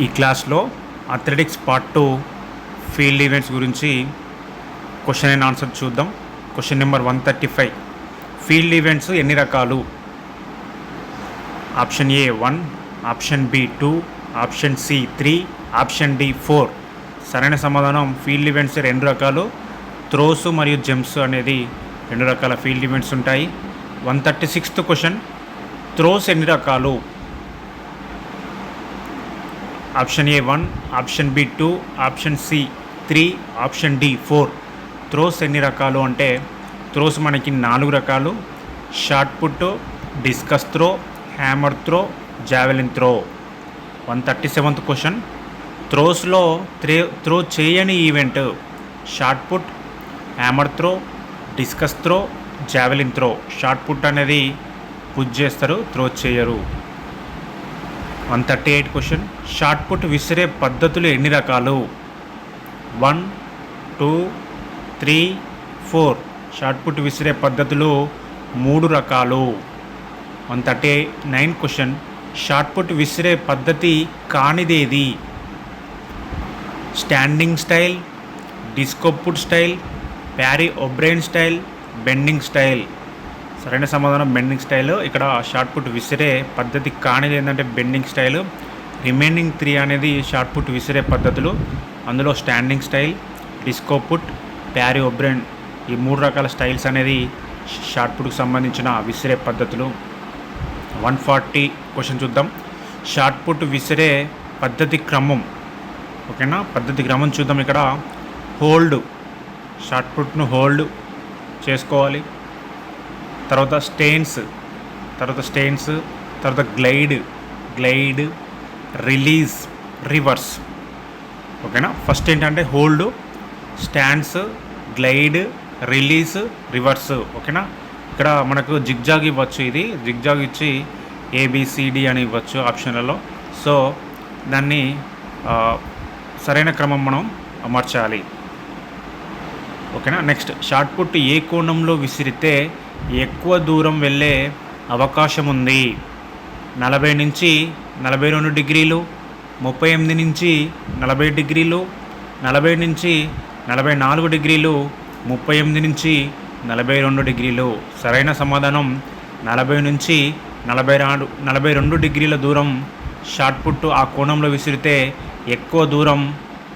ఈ క్లాస్లో athletics part 2 field events గురించి క్వశ్చన్ అండ్ ఆన్సర్ చూద్దాం. Question number 135. ఫీల్డ్ ఈవెంట్స్ ఎన్ని రకాలు? Option A 1, option B 2, option C 3, option D 4. సరైన సమాధానం ఫీల్డ్ ఈవెంట్స్ 2 రకాలు. త్రోస్ మరియు జంప్స్ అనేది 2 రకాల ఫీల్డ్ ఈవెంట్స్ ఉంటాయి. 136th క్వశ్చన్, త్రోస్ ఎన్ని రకాలు? Option A 1, option B 2, option C 3, option D 4. Throws ఎన్ని రకాలు అంటే త్రోస్ మనకి 4 రకాలు: shot put, discus throw, hammer throw, javelin throw. 137th question, త్రోస్లో త్రో చేయని event shot put, hammer throw, discus throw, javelin throw. Shot put అనేది push చేస్తారు, throw చేయరు. 138 క్వశ్చన్, షార్ట్ పుట్ విసిరే పద్ధతులు ఎన్ని రకాలు? 1, 2, 3, 4. షార్ట్ పుట్ విసిరే పద్ధతులు 3 రకాలు. 139 క్వశ్చన్, షార్ట్ పుట్ విసిరే పద్ధతి కానిదేది? Standing style, disco put style, Parry O'Brien style, bending style. సరైన సమాధానం బెండింగ్ స్టైల్. ఇక్కడ షార్ట్ పుట్ విసిరే పద్ధతి కానిది ఏంటంటే బెండింగ్ స్టైల్. రిమైనింగ్ 3 అనేది షార్ట్ పుట్ విసిరే పద్ధతులు. అందులో standing style, disco put, Parry O'Brien, ఈ 3 రకాల స్టైల్స్ అనేది షార్ట్ పుట్కి సంబంధించిన విసిరే పద్ధతులు. 140 క్వశ్చన్ చూద్దాం. షార్ట్ పుట్ విసిరే పద్ధతి క్రమం. ఓకేనా, పద్ధతి క్రమం చూద్దాం. ఇక్కడ హోల్డ్, షార్ట్ పుట్ను హోల్డ్ చేసుకోవాలి. తర్వాత స్టెయిన్స్, తర్వాత గ్లైడ్, రిలీజ్, రివర్స్. ఓకేనా, ఫస్ట్ ఏంటంటే hold, stands, glide, release, reverse. ఓకేనా, ఇక్కడ మనకు జిగ్జాగ్ ఇవ్వచ్చు. ఇది జిగ్జాగ్ ఇచ్చి ఏబిసిడి అని ఇవ్వచ్చు ఆప్షన్లలో. సో దాన్ని సరైన క్రమం మనం అమర్చాలి. ఓకేనా, నెక్స్ట్ షార్ట్ పుట్ ఏ కోణంలో విసిరితే ఎక్కువ దూరం వెళ్ళే అవకాశం ఉంది? 40 నుంచి 42 డిగ్రీలు, 38 నుంచి 40 డిగ్రీలు, 40 నుంచి 44 డిగ్రీలు, 38 నుంచి 42 డిగ్రీలు. సరైన సమాధానం 40 నుంచి 42 డిగ్రీల దూరం షార్ట్ పుట్ ఆ కోణంలో విసిరితే ఎక్కువ దూరం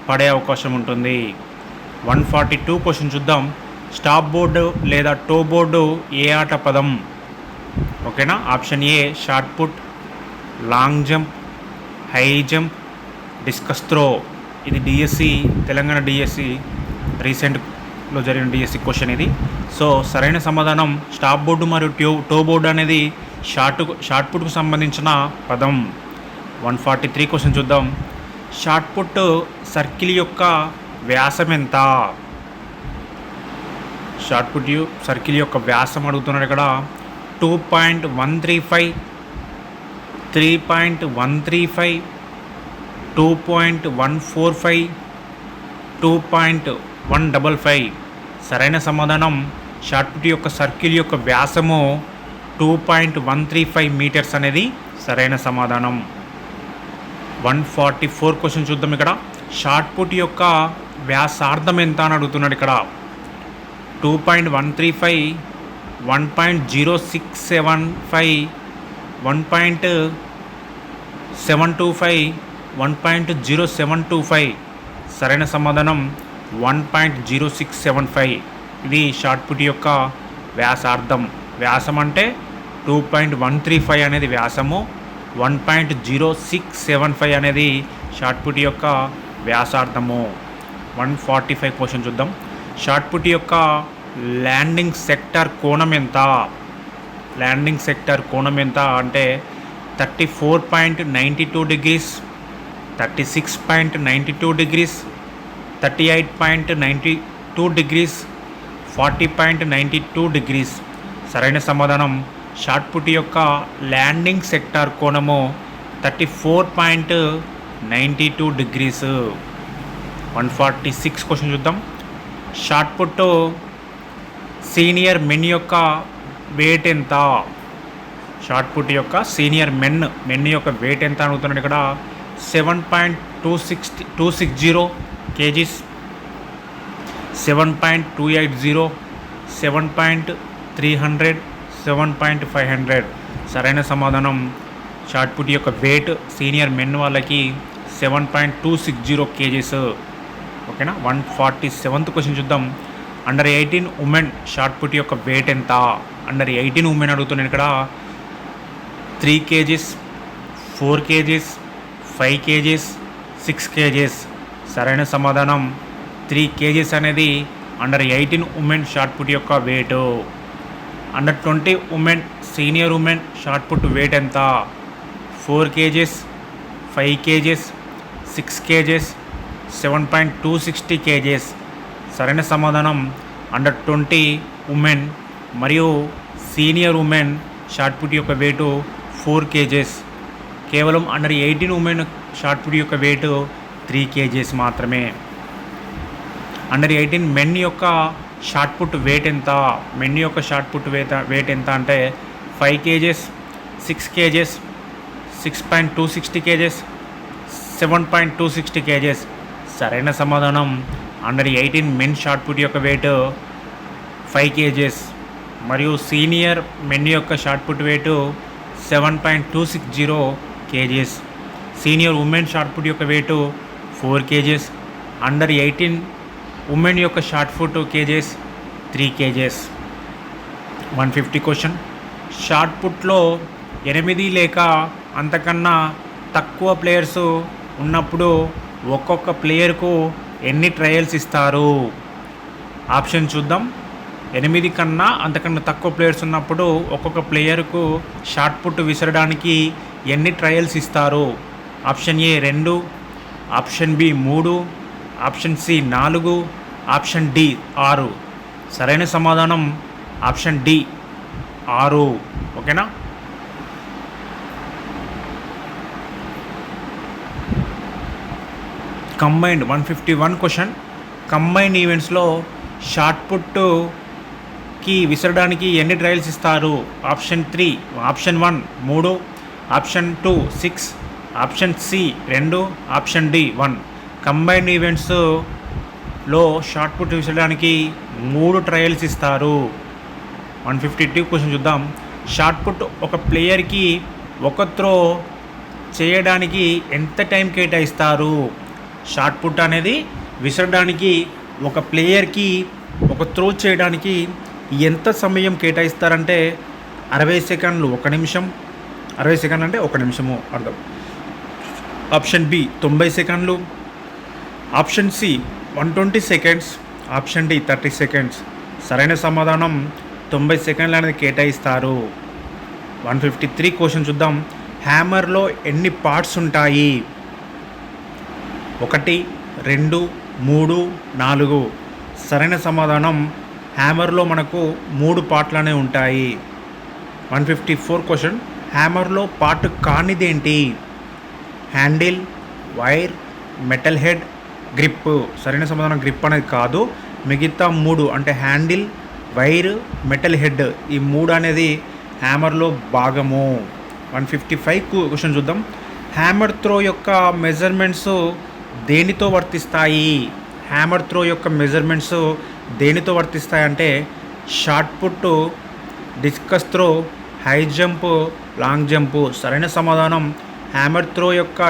పడే అవకాశం ఉంటుంది. 142 క్వశ్చన్ చూద్దాం. స్టాప్ బోర్డు లేదా టో బోర్డు ఏ ఆట పదం? ఓకేనా, option A shot put, long jump, high jump, discus throw. ఇది డిఎస్సి, తెలంగాణ డిఎస్సి రీసెంట్లో జరిగిన డిఎస్సి క్వశ్చన్ ఇది. సో సరైన సమాధానం స్టాప్ బోర్డు మరియు టో బోర్డు అనేది షార్ట్ పుట్కు సంబంధించిన పదం. 143 క్వశ్చన్ చూద్దాం. షార్ట్ పుట్ సర్కిల్ యొక్క వ్యాసం ఎంత? షార్ట్ పుట్ సర్కిల్ యొక్క వ్యాసం అడుగుతున్నాడు ఇక్కడ. 2.135, 3.135, 2.145, 2.155. సరైన సమాధానం షార్ట్ పుట్ యొక్క సర్కిల్ యొక్క వ్యాసము 2.135 మీటర్స్ అనేది సరైన సమాధానం. 144 క్వశ్చన్ చూద్దాం. ఇక్కడ షార్ట్ పుట్ యొక్క వ్యాసార్థం ఎంత అని అడుగుతున్నాడు ఇక్కడ. 2.135, 1.0675, 1.725, 1.0725. సరైన సమాధానం 1.0675. ఇది షార్ట్ పుట్ యొక్క వ్యాసార్థం. వ్యాసం అంటే 2.135 అనేది వ్యాసము, 1.0675 అనేది షార్ట్ పుట్ యొక్క వ్యాసార్థము. 145 క్వశ్చన్ చూద్దాం. షార్ట్ పుట్ యొక్క ల్యాండింగ్ సెక్టర్ కోణం ఎంత? ల్యాండింగ్ సెక్టర్ కోణం ఎంత అంటే 34.92 డిగ్రీస్, 36.92 డిగ్రీస్, 38.92 డిగ్రీస్, 40.92 డిగ్రీస్. సరైన సమాధానం షార్ట్ పుట్ యొక్క ల్యాండింగ్ సెక్టార్ కోణము 34.92 డిగ్రీస్. 146 క్వశ్చన్ చూద్దాం. షార్ట్ పుట్ సీనియర్ మెన్ యొక్క వెయిట్ ఎంత? షార్ట్ పుట్ యొక్క సీనియర్ మెన్ యొక్క వెయిట్ ఎంత అడుగుతున్నాడు ఇక్కడ. 7.260 kgs, 7.280, 7.300, 7.500. సరైన సమాధానం షార్ట్ పుట్ యొక్క వెయిట్ సీనియర్ మెన్ వాళ్ళకి 7.260 kgs. ఓకేనా. 147th క్వశ్చన్ చూద్దాం. అండర్ 18 ఉమెన్ షార్ట్ పుట్ యొక్క వెయిట్ ఎంత? అండర్ 18 ఉమెన్ అడుగుతున్నాను ఇక్కడ. 3 kgs, 4 kgs, 5 kgs, 6 kgs. సరైన సమాధానం 3 kgs అనేది అండర్ 18 ఉమెన్ షార్ట్ పుట్ యొక్క weight. Under 20 women senior women shot put weight ఎంత? 4 kgs, 5 kgs, 6 kgs, 7.260 kgs. సరైన సమాధానం అండర్ 20 ఉమెన్ మరియు సీనియర్ ఉమెన్ షార్ట్ పుట్ యొక్క వెయిట్ 4 kgs. కేవలం అండర్ 18 ఉమెన్ షార్ట్ పుట్ యొక్క వెయిట్ 3 kgs మాత్రమే. అండర్ 18 మెన్ యొక్క షార్ట్ పుట్ వెయిట్ ఎంత? మెన్ యొక్క షార్ట్ పుట్ వెయిట్ ఎంత అంటే 5 kgs, 6 kgs, 6.260 kgs, 7.260 kgs. సరైన సమాధానం అండర్ 18 మెన్ షార్ట్ పుట్ యొక్క వెయిట్ 5 kgs మరియు సీనియర్ మెన్ యొక్క shot put weight 7.260 kgs. Senior women shot put యొక్క వెయిట్ 4 kgs. అండర్ 18 ఉమెన్ యొక్క shot put kgs 3 kgs. 150 question. Shot పుట్లో 8 లేక అంతకన్నా తక్కువ ప్లేయర్స్ ఉన్నప్పుడు ఒక్కొక్క ప్లేయర్కు ఎన్ని ట్రయల్స్ ఇస్తారు? ఆప్షన్ చూద్దాం. 8 కన్నా అంతకన్నా తక్కువ ప్లేయర్స్ ఉన్నప్పుడు ఒక్కొక్క ప్లేయర్కు షార్ట్ పుట్ విసరడానికి ఎన్ని ట్రయల్స్ ఇస్తారు? Option A 2, option B 3, option C 4, option D 6. సరైన సమాధానం ఆప్షన్ డి 6. ఓకేనా. Combined 151 question. కంబైన్డ్ ఈవెంట్స్లో షార్ట్ పుట్కి విసరడానికి ఎన్ని ట్రయల్స్ ఇస్తారు? Option 3, option 1 3, option 2 6, option C 2, option D 1. Combined ఈవెంట్స్లో షార్ట్ పుట్ విసరడానికి 3 ట్రయల్స్ ఇస్తారు. 152 క్వశ్చన్ చూద్దాం. షార్ట్ పుట్ ఒక ప్లేయర్కి ఒక త్రో చేయడానికి ఎంత టైం కేటాయిస్తారు? షార్ట్ పుట్ అనేది విసరడానికి ఒక ప్లేయర్కి ఒక త్రో చేయడానికి ఎంత సమయం కేటాయిస్తారంటే 60 సెకండ్లు, 1 నిమిషం. 60 సెకండ్లు అంటే 1 నిమిషము అర్థం. ఆప్షన్ బి 90 సెకండ్లు, option C 120 seconds, option D 30 seconds. సరైన సమాధానం 90 సెకండ్లు అనేది కేటాయిస్తారు. 153 క్వశ్చన్ చూద్దాం. హ్యామర్లో ఎన్ని పార్ట్స్ ఉంటాయి? 1, 2, 3, 4. సరైన సమాధానం హ్యామర్లో మనకు 3 పార్ట్లనే ఉంటాయి. 154 క్వశ్చన్. హ్యామర్లో పార్ట్ కానిదేంటి? Handle, wire, metal head, grip. సరైన సమాధానం గ్రిప్ అనేది కాదు. మిగతా 3 అంటే హ్యాండిల్, వైర్, మెటల్ హెడ్, ఈ 3 అనేది హ్యామర్లో భాగము. 155 క్వశ్చన్ చూద్దాం. హ్యామర్ త్రో యొక్క మెజర్మెంట్స్ దేనితో వర్తిస్తాయి? హ్యామర్ త్రో యొక్క మెజర్మెంట్స్ దేనితో వర్తిస్తాయి అంటే short put, discus throw, high jump, long jump. సరైన సమాధానం హ్యామర్ త్రో యొక్క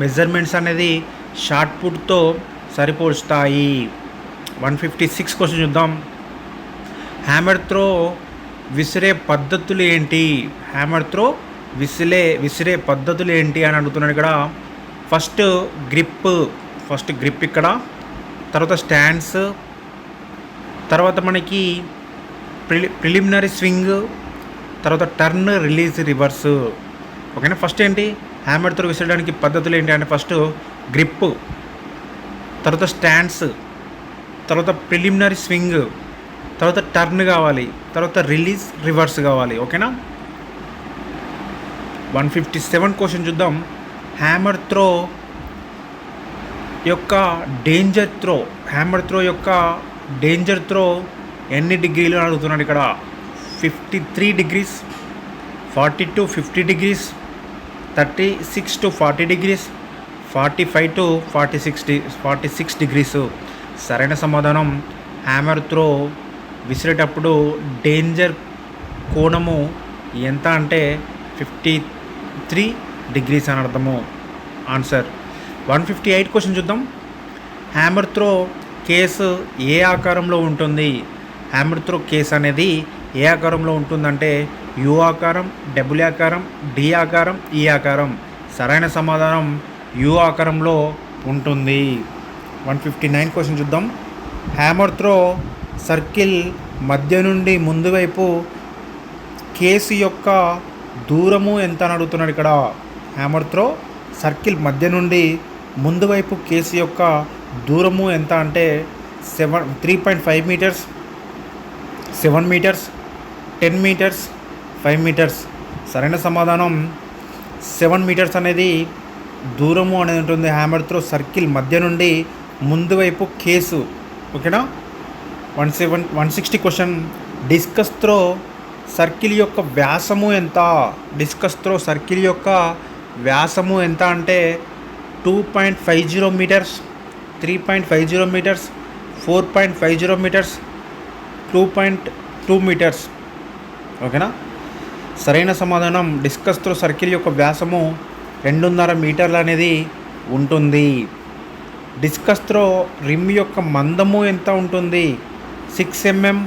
మెజర్మెంట్స్ అనేది షార్ట్ పుట్తో సరిపోల్స్తాయి. 156 క్వశ్చన్ చూద్దాం. హ్యామర్ త్రో విసిరే పద్ధతులు ఏంటి? హ్యామర్ త్రో విసిరే పద్ధతులు ఏంటి అని అడుగుతున్నాను ఇక్కడ. ఫస్ట్ గ్రిప్ ఇక్కడ, తర్వాత స్టాండ్స్, తర్వాత మనకి ప్రిలిమినరీ స్వింగ్, తర్వాత టర్న్, రిలీజ్, రివర్స్. ఓకేనా. ఫస్ట్ ఏంటి హ్యామర్ త్రో విసరడానికి పద్ధతులు ఏంటి అంటే ఫస్ట్ గ్రిప్, తర్వాత స్టాండ్స్, తర్వాత ప్రిలిమినరీ స్వింగ్, తర్వాత టర్న్ కావాలి, తర్వాత రిలీజ్, రివర్స్ కావాలి. ఓకేనా. 157 క్వశ్చన్ చూద్దాం. హ్యామర్ త్రో యొక్క డేంజర్ త్రో ఎన్ని డిగ్రీలు అడుగుతున్నాడు ఇక్కడ. 53 degrees, 40 to 50 degrees, 36 to 40 degrees, 45 to 46 degrees. సరైన సమాధానం హ్యామర్ త్రో విసిరేటప్పుడు డేంజర్ కోణము ఎంత అంటే 53 డిగ్రీస్ అని అర్థము. ఆన్సర్ 158 క్వశ్చన్ చూద్దాం. హ్యామర్ త్రో కేసు ఏ ఆకారంలో ఉంటుంది? హ్యామర్ త్రో కేస్ అనేది ఏ ఆకారంలో ఉంటుందంటే యు ఆకారం, డబ్ల్యూ ఆకారం, డి ఆకారం, ఈ ఆకారం. సరైన సమాధానం యు ఆకారంలో ఉంటుంది. 159 క్వశ్చన్ చూద్దాం. హ్యామర్ త్రో సర్కిల్ మధ్య నుండి ముందు వైపు కేసు యొక్క దూరము ఎంత అని అడుగుతున్నాడు ఇక్కడ. హ్యామర్ త్రో సర్కిల్ మధ్య నుండి ముందు వైపు కేసు యొక్క దూరము ఎంత అంటే 3.5 మీటర్స్, 7 మీటర్స్, 10 మీటర్స్, 5 మీటర్స్. సరైన సమాధానం 7 మీటర్స్ అనేది దూరము అనేది ఉంటుంది హ్యామర్ త్రో సర్కిల్ మధ్య నుండి ముందు వైపు కేసు. ఓకేనా. 160 క్వశ్చన్. డిస్కస్ త్రో సర్కిల్ యొక్క వ్యాసము ఎంత? డిస్కస్ త్రో సర్కిల్ యొక్క వ్యాసము ఎంత అంటే 2.50 మీటర్స్, 3.50 మీటర్స్, 4.50 మీటర్స్, 2.2 మీటర్స్. ఓకేనా. సరైన సమాధానం డిస్కస్ త్రో సర్కిల్ యొక్క వ్యాసము 2.5 మీటర్లు అనేది ఉంటుంది. డిస్కస్ త్రో రిమ్ యొక్క మందము ఎంత ఉంటుంది? 6 mm,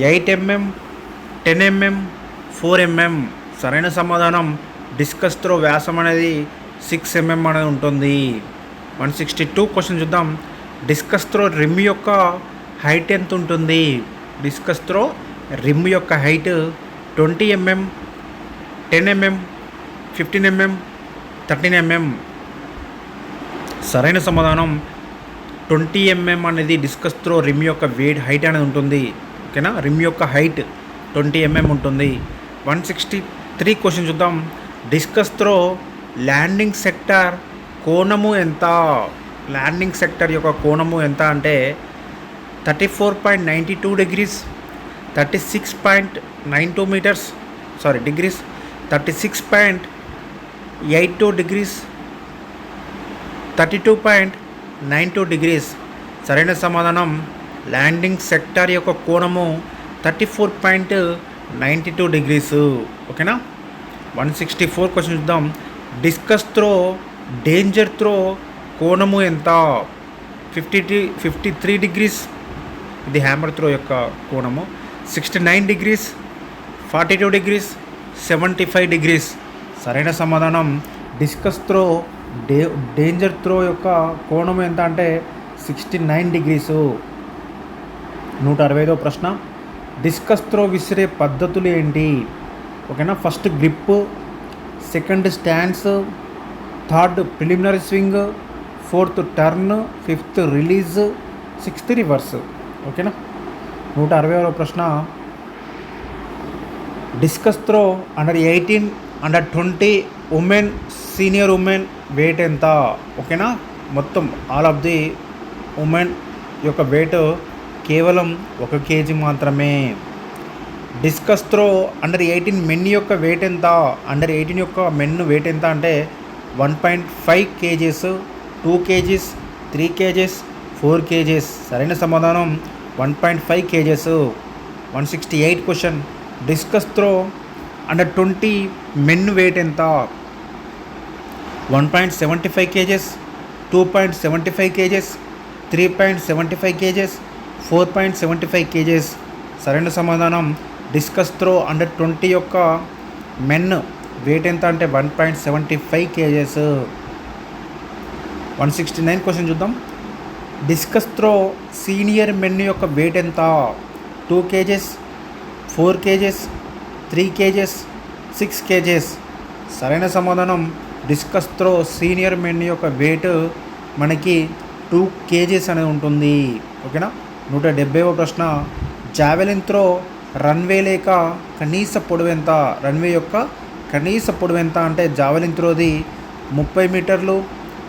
8 mm, 10 mm, 4 mm. సరైన సమాధానం డిస్కస్ త్రో వ్యాసం అనేది 6 mm అనేది ఉంటుంది. 162 క్వశ్చన్ చూద్దాం. డిస్కస్ త్రో రిమ్ యొక్క హైట్ ఎంత ఉంటుంది? డిస్కస్ త్రో రిమ్ యొక్క height 20 mm, 10 mm, 15 mm, 13 mm. సరైన సమాధానం 20 mm అనేది డిస్కస్ త్రో రిమ్ యొక్క హైట్ అనేది ఉంటుంది. ఓకేనా. రిమ్ యొక్క హైట్ 20 mm ఉంటుంది. 163 క్వశ్చన్ చూద్దాం. డిస్కస్ త్రో ల్యాండింగ్ సెక్టర్ కోణము ఎంత? ల్యాండింగ్ సెక్టర్ యొక్క కోణము ఎంత అంటే 34.92 degrees, 36.92 metres degrees, 36.82 degrees, 32.92 degrees. సరైన సమాధానం ల్యాండింగ్ సెక్టార్ యొక్క కోణము 34.92 డిగ్రీస్. ఓకేనా. 164 క్వశ్చన్ చూద్దాం. డిస్కస్ త్రో డేంజర్ త్రో కోణము ఎంత? 53 డిగ్రీస్ ఇది హ్యామర్ త్రో యొక్క కోణము. 69 డిగ్రీస్, 42 డిగ్రీస్, 75 డిగ్రీస్. సరైన సమాధానం డిస్కస్ త్రో డేంజర్ త్రో యొక్క కోణం ఎంత అంటే 69 డిగ్రీసు. 165వ ప్రశ్న. డిస్కస్ త్రో విసిరే పద్ధతులు ఏంటి? ఓకేనా. First grip, second stands, third preliminary swing, fourth turn, fifth release, sixth reverse. ఓకేనా. 160వ ప్రశ్న. Discus throw under 18, under 20 women, senior women weight ఎంత? ఓకేనా. మొత్తం ఆల్ ఆఫ్ ది ఉమెన్ యొక్క వెయిట్ కేవలం 1 kg మాత్రమే. డిస్కస్ త్రో అండర్ 18 మెన్ యొక్క వెయిట్ ఎంత? అండర్ 18 యొక్క మెన్ వెయిట్ ఎంత అంటే 1.5 kgs, 2 kgs, 3 kgs, 4 kgs. సరైన సమాధానం 1.5 kgs. 168 question. Discus throw under 20 men weight ఎంత? 1.75 kgs, 2.75 kgs, 3.75 kgs, 4.75 kgs. సరైన సమాధానం డిస్కస్ త్రో అండర్ 20 యొక్క మెన్ వెయిట్ ఎంత అంటే 1.75 kgs. 169 క్వశ్చన్ చూద్దాం. డిస్కస్ త్రో సీనియర్ మెన్ యొక్క వెయిట్ ఎంత? 2 kgs, 4 kgs, 3 kgs, 6 kgs. సరైన సమాధానం డిస్కస్ త్రో సీనియర్ మెన్ యొక్క వెయిట్ మనకి 2 kgs అనేది ఉంటుంది. ఓకేనా. 170వ ప్రశ్న. జావెలిన్ త్రో రన్వే లేక కనీస పొడవు ఎంత? రన్వే యొక్క కనీస పొడవు ఎంత అంటే జావెలిన్ త్రోది 30 మీటర్లు,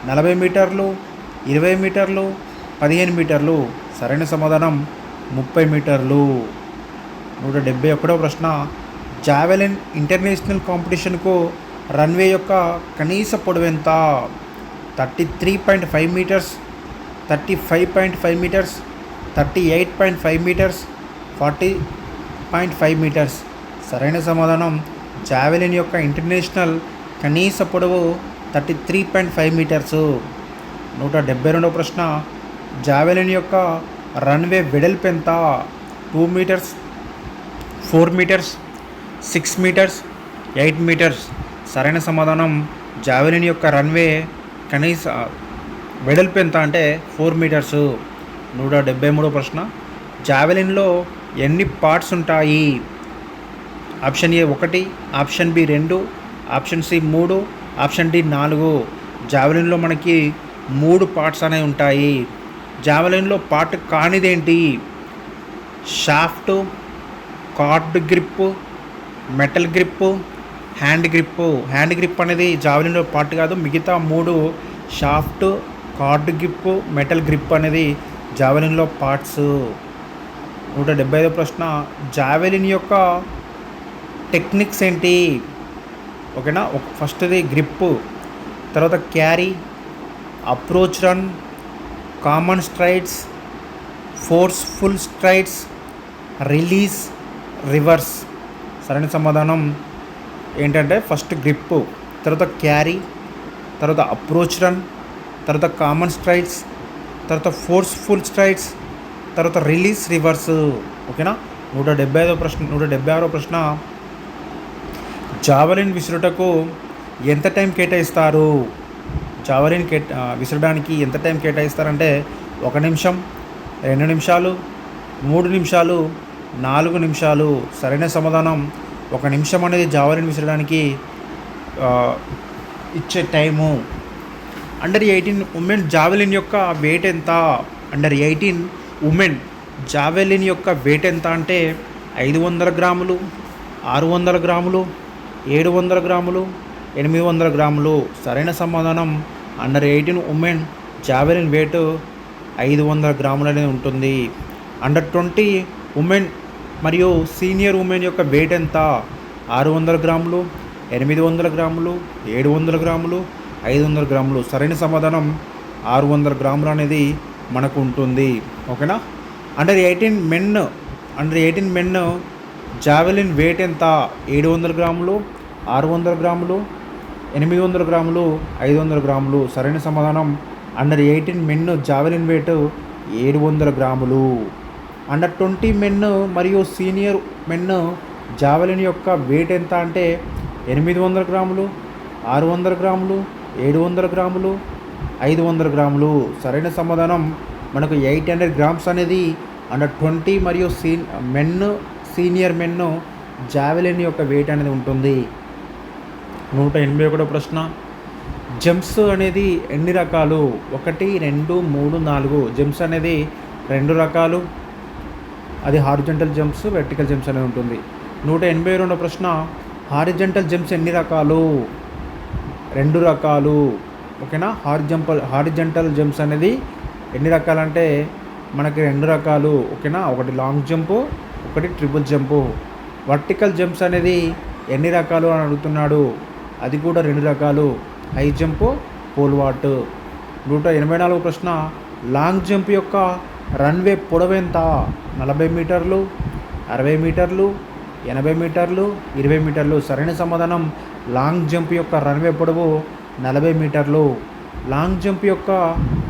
40 మీటర్లు, 20 మీటర్లు, 15 మీటర్లు. సరైన సమాధానం 30 మీటర్లు. 171వ ప్రశ్న. జావెలిన్ ఇంటర్నేషనల్ కాంపిటీషన్కు రన్వే యొక్క కనీస పొడవు ఎంత? 33.5 మీటర్స్, 35.5 మీటర్స్, 38.5 మీటర్స్, 40.5 మీటర్స్. సరైన సమాధానం జావెలిన్ యొక్క ఇంటర్నేషనల్ కనీస పొడవు 33.5 మీటర్సు. 172వ ప్రశ్న, జావెలిన్ యొక్క రన్వే వెడల్పు ఎంత? 2 మీటర్స్, 4 మీటర్స్, 6 మీటర్స్, 8 మీటర్స్. సరైన సమాధానం జావెలిన్ యొక్క రన్వే కనీస వెడల్పు ఎంత అంటే 4 మీటర్సు. 173వ ప్రశ్న, జావెలిన్లో ఎన్ని పార్ట్స్ ఉంటాయి? Option A 1, option B 2, option C 3, option D 4. జావెలిన్లో మనకి 3 పార్ట్స్ అనేవి ఉంటాయి. జావెలిన్లో పార్ట్ కానిదేంటి? Shaft, cord grip, metal grip, hand grip. Hand grip అనేది జావెలిన్లో పార్ట్ కాదు. మిగతా 3 shaft, cord grip, metal grip అనేది జావెలిన్లో పార్ట్స్. 175వ ప్రశ్న, జావెలిన్ యొక్క టెక్నిక్స్ ఏంటి? ఓకేనా, ఫస్ట్ది గ్రిప్, తర్వాత carry, approach run, common strides, forceful strides, release, reverse. సరైన సమాధానం ఏంటంటే ఫస్ట్ గ్రిప్, తర్వాత క్యారీ, తర్వాత అప్రోచ్ రన్, తర్వాత కామన్ స్ట్రైడ్స్, తర్వాత ఫోర్స్ఫుల్ స్ట్రైడ్స్, తర్వాత రిలీజ్, రివర్స్. ఓకేనా. 176వ ప్రశ్న, జావెలిన్ విసురుటకు ఎంత టైం కేటాయిస్తారు? జావెలిన్ విసరడానికి ఎంత టైం కేటాయిస్తారంటే 1 నిమిషం, 2 నిమిషాలు, 3 నిమిషాలు, 4 నిమిషాలు. సరైన సమాధానం 1 నిమిషం అనేది జావెలిన్ విసరడానికి ఇచ్చే టైము. అండర్ 18 ఉమెన్ జావెలిన్ యొక్క వెయిట్ ఎంత? అండర్ 18 ఉమెన్ జావెలిన్ యొక్క వెయిట్ ఎంత అంటే 500 గ్రాములు, 600 గ్రాములు, 700 గ్రాములు, 800 గ్రాములు. సరైన సమాధానం అండర్ 18 ఉమెన్ జావెలిన్ వెయిట్ 500 గ్రాములు అనేది ఉంటుంది. అండర్ 20 ఉమెన్ మరియు సీనియర్ ఉమెన్ యొక్క వెయిట్ ఎంత? 600 గ్రాములు, 800 గ్రాములు, 700 గ్రాములు, 500 గ్రాములు. సరైన సమాధానం 600 గ్రాములు అనేది మనకు ఉంటుంది. ఓకేనా. అండర్ 18 మెన్ జావెలిన్ వెయిట్ ఎంత? 700 గ్రాములు, 600 గ్రాములు, 800 గ్రాములు, 500 గ్రాములు. సరైన సమాధానం అండర్ 18 మెన్ జావెలిన్ వెయిట్ 700 గ్రాములు. అండర్ 20 మెన్ మరియు సీనియర్ మెన్ జావెలిన్ యొక్క వెయిట్ ఎంత అంటే 800 గ్రాములు, 600 గ్రాములు, 700 గ్రాములు, 500 గ్రాములు. సరైన సమాధానం మనకు 800 గ్రామ్స్ అనేది అండర్ 20 మరియు సీనియర్ మెన్ జావెలిన్ యొక్క వెయిట్ అనేది ఉంటుంది. 181వ ప్రశ్న, జంప్స్ అనేది ఎన్ని రకాలు? 1, 2, 3, 4. జంప్స్ అనేది 2 రకాలు. అది హారిజంటల్ జంప్స్, వెర్టికల్ జంప్స్ అనేది ఉంటుంది. 182వ ప్రశ్న, హారిజంటల్ జంప్స్ ఎన్ని రకాలు? 2 రకాలు. ఓకేనా. హారిజంటల్ జంప్స్ అనేది ఎన్ని రకాలంటే మనకి 2 రకాలు. ఓకేనా. ఒకటి లాంగ్ జంపు, ఒకటి ట్రిపుల్ జంపు. వర్టికల్ జంప్స్ అనేది ఎన్ని రకాలు అని అడుగుతున్నాడు. అది కూడా 2 రకాలు, హై జంపు, పోల్ వాల్ట్. 184వ ప్రశ్న, లాంగ్ జంప్ యొక్క రన్వే పొడవు ఎంత? 40 మీటర్లు, 60 మీటర్లు, 80 మీటర్లు, 20 మీటర్లు. సరైన సమాధానం లాంగ్ జంప్ యొక్క రన్వే పొడవు 40 మీటర్లు. లాంగ్ జంప్ యొక్క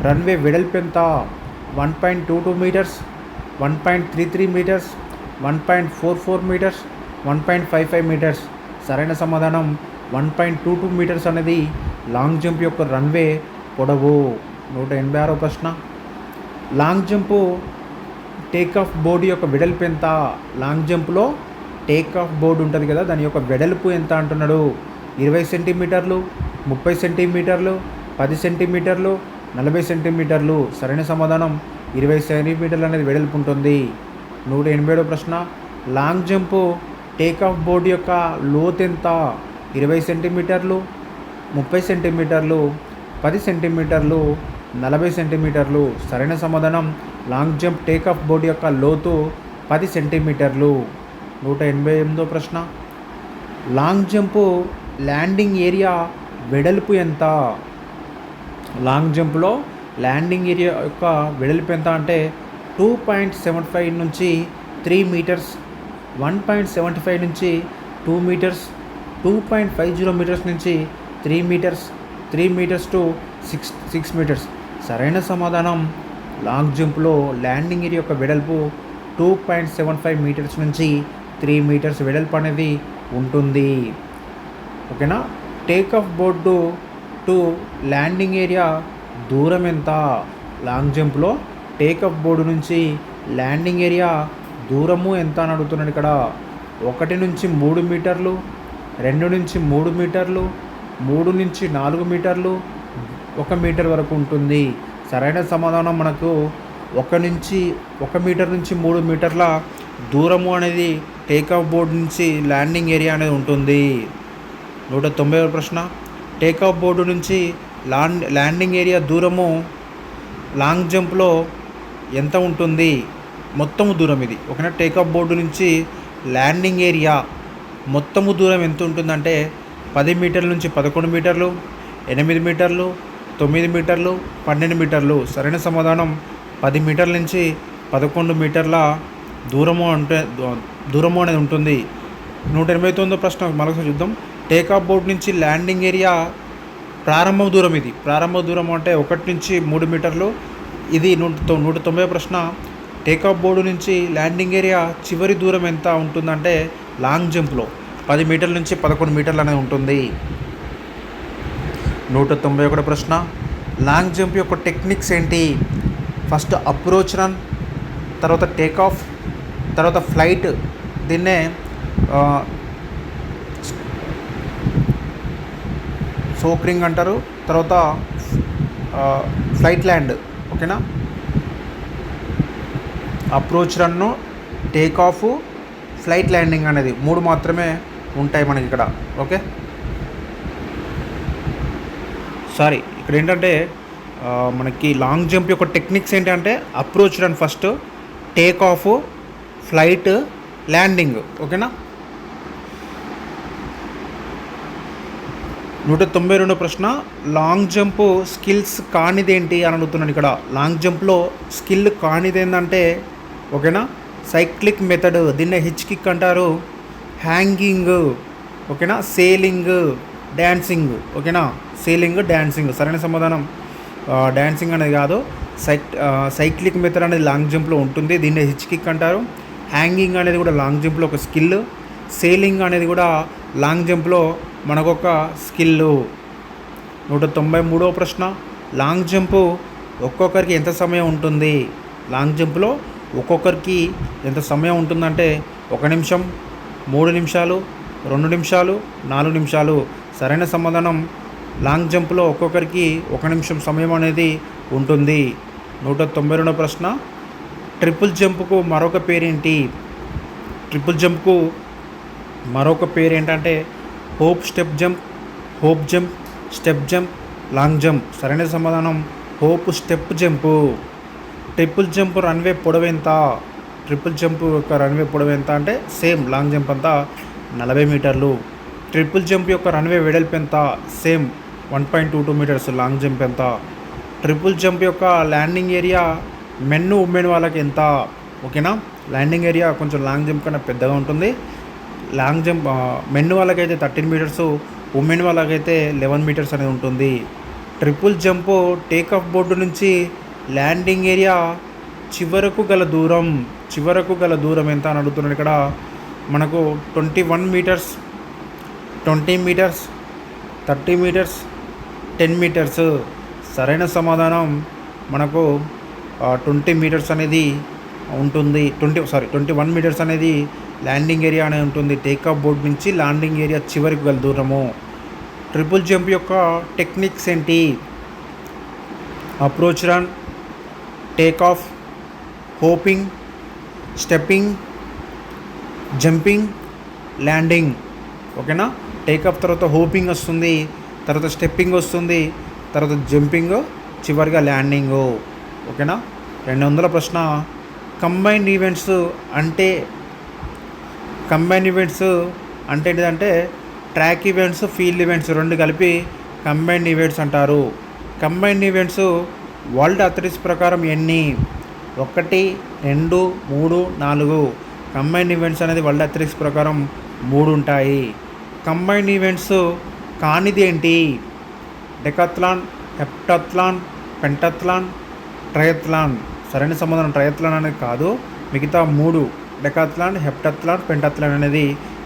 రన్వే వెడల్పు ఎంత? 1.22 మీటర్స్, 1.33 మీటర్స్, 1.44 మీటర్స్, 1.55 మీటర్స్. సరైన సమాధానం 1.22 మీటర్స్ అనేది లాంగ్ జంప్ యొక్క రన్వే పొడవు. 186వ ప్రశ్న, long jump take off board యొక్క వెడల్పు ఎంత? లాంగ్ జంప్లో టేక్ ఆఫ్ బోర్డు ఉంటుంది కదా, దాని యొక్క వెడల్పు ఎంత అంటున్నాడు. 20 సెంటీమీటర్లు, 30 సెంటీమీటర్లు, 10 సెంటీమీటర్లు, 40 సెంటీమీటర్లు. సరైన సమాధానం 20 సెంటీమీటర్లు అనేది వెడల్పు ఉంటుంది. 187వ ప్రశ్న, long jump take off board యొక్క లోతు ఎంత? 20 సెంటీమీటర్లు, 30 సెంటీమీటర్లు, 10 సెంటీమీటర్లు, 40 సెంటీమీటర్లు. సరైన సమాధానం long jump take off board యొక్క లోతు 10 సెంటీమీటర్లు. 188వ ప్రశ్న, లాంగ్ జంపు ల్యాండింగ్ ఏరియా వెడల్పు ఎంత? లాంగ్ జంప్లో ల్యాండింగ్ ఏరియా యొక్క వెడల్పు ఎంత అంటే 2.75 నుంచి 3 మీటర్స్, 1.75 నుంచి 2 మీటర్స్, 2.50 మీటర్స్ నుంచి 3 మీటర్స్, 3 మీటర్స్ టు 6 మీటర్స్. సరైన సమాధానం లాంగ్ జంప్లో ల్యాండింగ్ ఏరియా యొక్క వెడల్పు 2.75 మీటర్స్ నుంచి 3 మీటర్స్ వెడల్పు అనేది ఉంటుంది. ఓకేనా. Take off board to landing area దూరం ఎంత? లాంగ్ జంప్లో టేక్ ఆఫ్ బోర్డు నుంచి ల్యాండింగ్ ఏరియా దూరము ఎంత అని అడుగుతున్నాడు ఇక్కడ. 1 నుంచి 3 మీటర్లు, 2 నుంచి 3 మీటర్లు, 3 నుంచి 4 మీటర్లు, 1 మీటర్ వరకు ఉంటుంది. సరైన సమాధానం మనకు 1 మీటర్ నుంచి 3 మీటర్ల దూరము అనేది టేక్ ఆఫ్ బోర్డు నుంచి ల్యాండింగ్ ఏరియా అనేది ఉంటుంది. 190వ ప్రశ్న, టేక్ ఆఫ్ బోర్డు నుంచి ల్యాండింగ్ ఏరియా దూరము లాంగ్ జంప్లో ఎంత ఉంటుంది? మొత్తము దూరం ఇది. ఓకేనా. టేక్ ఆఫ్ బోర్డు నుంచి ల్యాండింగ్ ఏరియా మొత్తము దూరం ఎంత ఉంటుందంటే 10 మీటర్ల నుంచి 11 మీటర్లు, 8 మీటర్లు, 9 మీటర్లు, 12 మీటర్లు. సరైన సమాధానం 10 మీటర్ల నుంచి 11 మీటర్ల దూరము అనేది ఉంటుంది. 189వ ప్రశ్న మరొకసారి చూద్దాం. టేక్ ఆఫ్ బోర్డు నుంచి ల్యాండింగ్ ఏరియా ప్రారంభ దూరం ఇది. ప్రారంభ దూరం అంటే 1 నుంచి 3 మీటర్లు. ఇది 190వ ప్రశ్న. టేక్ ఆఫ్ బోర్డు నుంచి ల్యాండింగ్ ఏరియా చివరి దూరం ఎంత ఉంటుందంటే లాంగ్ జంప్లో 10 మీటర్ల నుంచి 11 మీటర్లు అనేది ఉంటుంది. 191వ ప్రశ్న, లాంగ్ జంప్ యొక్క టెక్నిక్స్ ఏంటి? ఫస్ట్ అప్రోచ్ రన్, తర్వాత టేక్ ఆఫ్, తర్వాత ఫ్లైట్, దీన్నే సోక్రింగ్ అంటారు, తర్వాత ఫ్లైట్ ల్యాండ్. ఓకేనా. Approach run, take off, flight landing అనేది 3 మాత్రమే ఉంటాయి మనకి ఇక్కడ. ఓకే. ఇక్కడ ఏంటంటే మనకి లాంగ్ జంప్ యొక్క టెక్నిక్స్ ఏంటంటే approach run first, take off, flight, landing. ఓకేనా. 192వ ప్రశ్న, లాంగ్ జంప్ స్కిల్స్ కానిదేంటి అని అడుగుతున్నాను ఇక్కడ. లాంగ్ జంప్లో స్కిల్ కానిది ఏంటంటే ఓకేనా సైక్లిక్ మెథడ్, దీన్నే హిచ్ కిక్ అంటారు, హ్యాంగింగ్, ఓకేనా, సేలింగ్, డ్యాన్సింగ్. ఓకేనా. Sailing, dancing. సరైన సమాధానం డ్యాన్సింగ్ అనేది కాదు, సైక్లిక్ మెథడ్ అనేది లాంగ్ జంప్లో ఉంటుంది, దీన్నే హిచ్ కిక్ అంటారు. హ్యాంగింగ్ అనేది కూడా లాంగ్ జంప్లో ఒక స్కిల్. సేలింగ్ అనేది కూడా లాంగ్ జంప్లో మనకొక స్కిల్. 193వ ప్రశ్న, లాంగ్ జంపు ఒక్కొక్కరికి ఎంత సమయం ఉంటుంది? లాంగ్ జంప్లో ఒక్కొక్కరికి ఎంత సమయం ఉంటుందంటే 1 నిమిషం, 3 నిమిషాలు, 2 నిమిషాలు, 4 నిమిషాలు. సరైన సమాధానం లాంగ్ జంప్లో ఒక్కొక్కరికి 1 నిమిషం సమయం అనేది ఉంటుంది. 192వ ప్రశ్న, ట్రిపుల్ జంప్కు మరొక పేరేంటి? ట్రిపుల్ జంప్కు మరొక పేరు ఏంటంటే hope step jump, hope jump, step jump, long jump. సరైన సమాధానం hope step jump. Triple jump runway పొడవు ఎంత? ట్రిపుల్ జంప్ యొక్క రన్వే పొడవు ఎంత అంటే సేమ్ లాంగ్ జంప్ అంతా 40 మీటర్లు. ట్రిపుల్ జంప్ యొక్క రన్వే వెడల్పు ఎంత? Same 1.22 metres. లాంగ్ జంప్ ఎంత? ట్రిపుల్ జంప్ యొక్క ల్యాండింగ్ ఏరియా మెన్ ఉమెన్ వాళ్ళకి ఎంత? ఓకేనా. ల్యాండింగ్ ఏరియా కొంచెం లాంగ్ జంప్ కన్నా పెద్దగా ఉంటుంది. లాంగ్ జంప్ మెన్ వాళ్ళకైతే 13 మీటర్స్, ఉమెన్ వాళ్ళకైతే 11 మీటర్స్ అనేది ఉంటుంది. Triple jump take off board నుంచి ల్యాండింగ్ ఏరియా చివరకు గల దూరం ఎంత అని అడుగుతున్నాడు ఇక్కడ. మనకు 21 మీటర్స్, 20 మీటర్స్, 30 మీటర్స్, 10 మీటర్స్. సరైన సమాధానం మనకు 20 మీటర్స్ అనేది ఉంటుంది. 21 మీటర్స్ అనేది ల్యాండింగ్ ఏరియా అనేది ఉంటుంది. టేక్ ఆఫ్ బోర్డ్ నుంచి ల్యాండింగ్ ఏరియా చివరికి గల దూరము. ట్రిపుల్ జంప్ యొక్క టెక్నిక్స్ ఏంటి? Approach run, take of, hoping, stepping, jumping, landing. ఓకేనా. టేక్ ఆఫ్ తర్వాత హోపింగ్ వస్తుంది, తర్వాత స్టెప్పింగ్ వస్తుంది, తర్వాత జంపింగ్, చివరిగా ల్యాండింగ్. ఓకేనా. 200వ ప్రశ్న, కంబైన్డ్ ఈవెంట్స్ అంటే ఏంటిదంటే ట్రాక్ ఈవెంట్స్, ఫీల్డ్ ఈవెంట్స్ 2 కలిపి కంబైన్డ్ ఈవెంట్స్ అంటారు. కంబైన్డ్ ఈవెంట్స్ వరల్డ్ అథ్లెటిక్స్ ప్రకారం ఎన్ని? 1, 2, 3, 4. కంబైన్డ్ ఈవెంట్స్ అనేది వరల్డ్ అథ్లెటిక్స్ ప్రకారం 3 ఉంటాయి. కంబైన్డ్ ఈవెంట్స్ కానిది ఏంటి? Decathlon, heptathlon, pentathlon, triathlon. సరైన సమాధానం ట్రయథ్లాన్ అనేది కాదు. మిగతా 3 డెకాథ్లాన్, హెప్టాథ్లాన్, పెంటాథ్లాన్ అనేది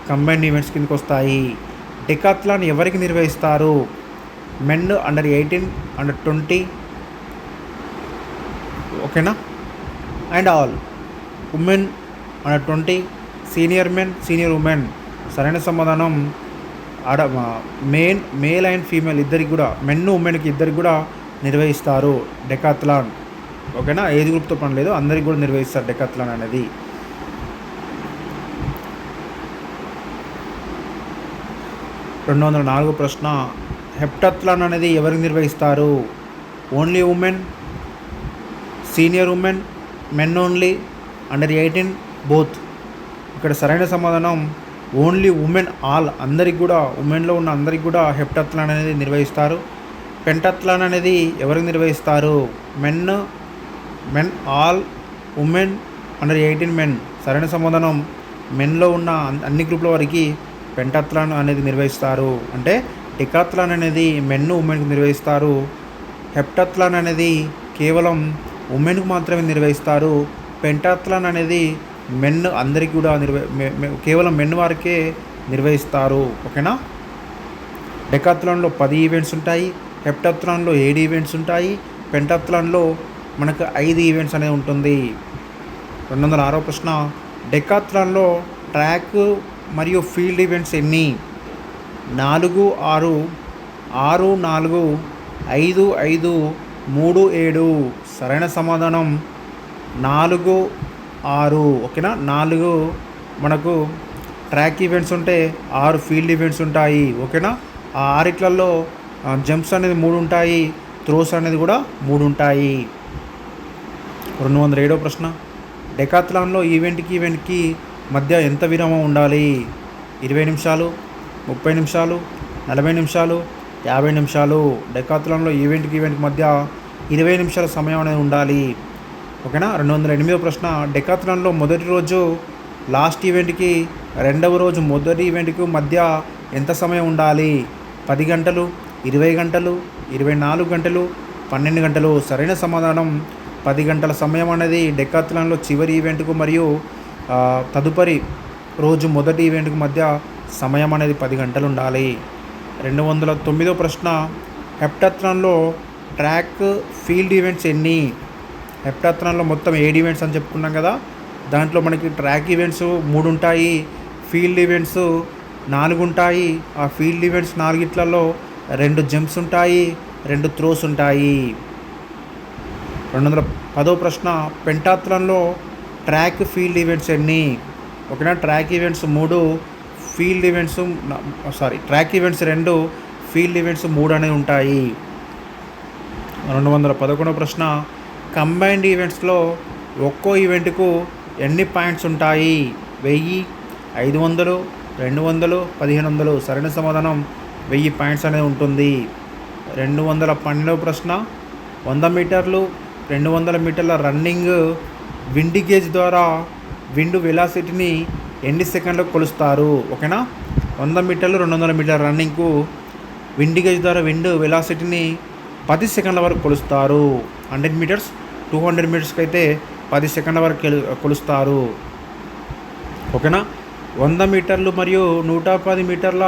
కంబైన్డ్ ఈవెంట్స్ కిందకి వస్తాయి. డెకాథ్లాన్ ఎవరికి నిర్వహిస్తారు? మెన్ అండర్ 18, అండర్ 20, ఓకేనా, and all. Women under 20, senior men, senior women. సరైన సమాధానం మేల్ అండ్ ఫీమేల్ ఇద్దరికి కూడా, మెన్ ఉమెన్కి ఇద్దరికి కూడా నిర్వహిస్తారు డెకాథ్లాన్. ఓకేనా, ఏజ్ గ్రూప్తో పని లేదు, అందరికి కూడా నిర్వహిస్తారు డెకాథ్లాన్ అనేది. 204 ప్రశ్న, హెప్టాథ్లాన్ అనేది ఎవరికి నిర్వహిస్తారు? Only women, senior women, men only, under 18, both. ఇక్కడ సరైన సమాధానం ఓన్లీ ఉమెన్, ఆల్, అందరికి కూడా, ఉమెన్లో ఉన్న అందరికి కూడా హెప్టాథ్లాన్ అనేది నిర్వహిస్తారు. పెంటాథ్లాన్ అనేది ఎవరికి నిర్వహిస్తారు? Men, all, women, under 18 men. సరైన సమాధానం మెన్లో ఉన్న అన్ని గ్రూపుల వారికి పెంటాథ్లాన్ అనేది నిర్వహిస్తారు. అంటే డెకాథ్లాన్ అనేది మెన్ ఉమెన్కి నిర్వహిస్తారు. హెప్టాథ్లాన్ అనేది కేవలం ఉమెన్కి మాత్రమే నిర్వహిస్తారు. పెంటాథ్లాన్ అనేది మెన్ అందరికీ కూడా కేవలం మెన్ వారికే నిర్వహిస్తారు. ఓకేనా, డెకాథ్లాన్లో 10 ఈవెంట్స్ ఉంటాయి, హెప్టాథ్లాన్లో 7 ఈవెంట్స్ ఉంటాయి, పెంటాథ్లాన్లో మనకు 5 ఈవెంట్స్ అనేది ఉంటుంది. 206వ ప్రశ్న, డెకాథ్లాన్లో ట్రాక్ మరియు ఫీల్డ్ ఈవెంట్స్ ఎన్ని? 4, 6, 6, 4, 5, 5, 3, 7. సరైన సమాధానం 4, 6. ఓకేనా, 4 మనకు ట్రాక్ ఈవెంట్స్ ఉంటే 6 ఫీల్డ్ ఈవెంట్స్ ఉంటాయి. ఓకేనా, ఆ 6 జంప్స్ అనేది 3 ఉంటాయి, త్రోస్ అనేది కూడా 3 ఉంటాయి. 207వ ప్రశ్న, డెకాథ్లాన్లో ఈవెంట్కి మధ్య ఎంత విరామం ఉండాలి? 20 నిమిషాలు, 30 నిమిషాలు, 40 నిమిషాలు, 50 నిమిషాలు. డెకాథ్లాన్లో ఈవెంట్కి మధ్య 20 నిమిషాల సమయం అనేది ఉండాలి. ఓకేనా. 208వ ప్రశ్న, డెకాథ్లాన్లో మొదటి రోజు లాస్ట్ ఈవెంట్కి, రెండవ రోజు మొదటి ఈవెంట్కి మధ్య ఎంత సమయం ఉండాలి? 10 గంటలు, 20 గంటలు, 24 గంటలు, 12 గంటలు. సరైన సమాధానం 10 గంటల సమయం అనేది డెకాథ్లాన్లో చివరి ఈవెంట్కు మరియు తదుపరి రోజు మొదటి ఈవెంట్కి మధ్య సమయం అనేది 10 గంటలు ఉండాలి. 209వ ప్రశ్న, హెప్టాథ్లాన్లో ట్రాక్ ఫీల్డ్ ఈవెంట్స్ ఎన్ని? హెప్టాథ్లాన్లో మొత్తం 7 ఈవెంట్స్ అని చెప్పుకున్నాం కదా, దాంట్లో మనకి ట్రాక్ ఈవెంట్స్ 3 ఉంటాయి, ఫీల్డ్ ఈవెంట్స్ 4 ఉంటాయి. ఆ ఫీల్డ్ ఈవెంట్స్ 4 2 జంప్స్ ఉంటాయి, 2 త్రోస్ ఉంటాయి. 210వ ప్రశ్న, పెంటాథ్లాన్లో ట్రాక్ ఫీల్డ్ ఈవెంట్స్ ఎన్ని? ఓకేనా, track events 3, field events track events 2, field events 3 అనేవి ఉంటాయి. 211వ ప్రశ్న, కంబైన్డ్ ఈవెంట్స్లో ఒక్కో ఈవెంట్కు ఎన్ని పాయింట్స్ ఉంటాయి? 1000, 500, 200, 1500. సరైన సమాధానం 1000 పాయింట్స్ అనేది ఉంటుంది. 212వ ప్రశ్న, 100 మీటర్లు, 200 మీటర్ల రన్నింగ్ విండ్ గేజ్ ద్వారా విండ్ వెలాసిటీని ఎన్ని సెకండ్లకు కొలుస్తారు? ఓకేనా, 100 మీటర్లు, 200 మీటర్ల రన్నింగ్కు విండ్ గేజ్ ద్వారా విండ్ వెలాసిటీని 10 సెకండ్ల వరకు కొలుస్తారు. 100 మీటర్స్, 200 మీటర్స్కి అయితే 10 సెకండ్ల వరకు కొలుస్తారు. ఓకేనా, 100 మీటర్లు మరియు 110 మీటర్ల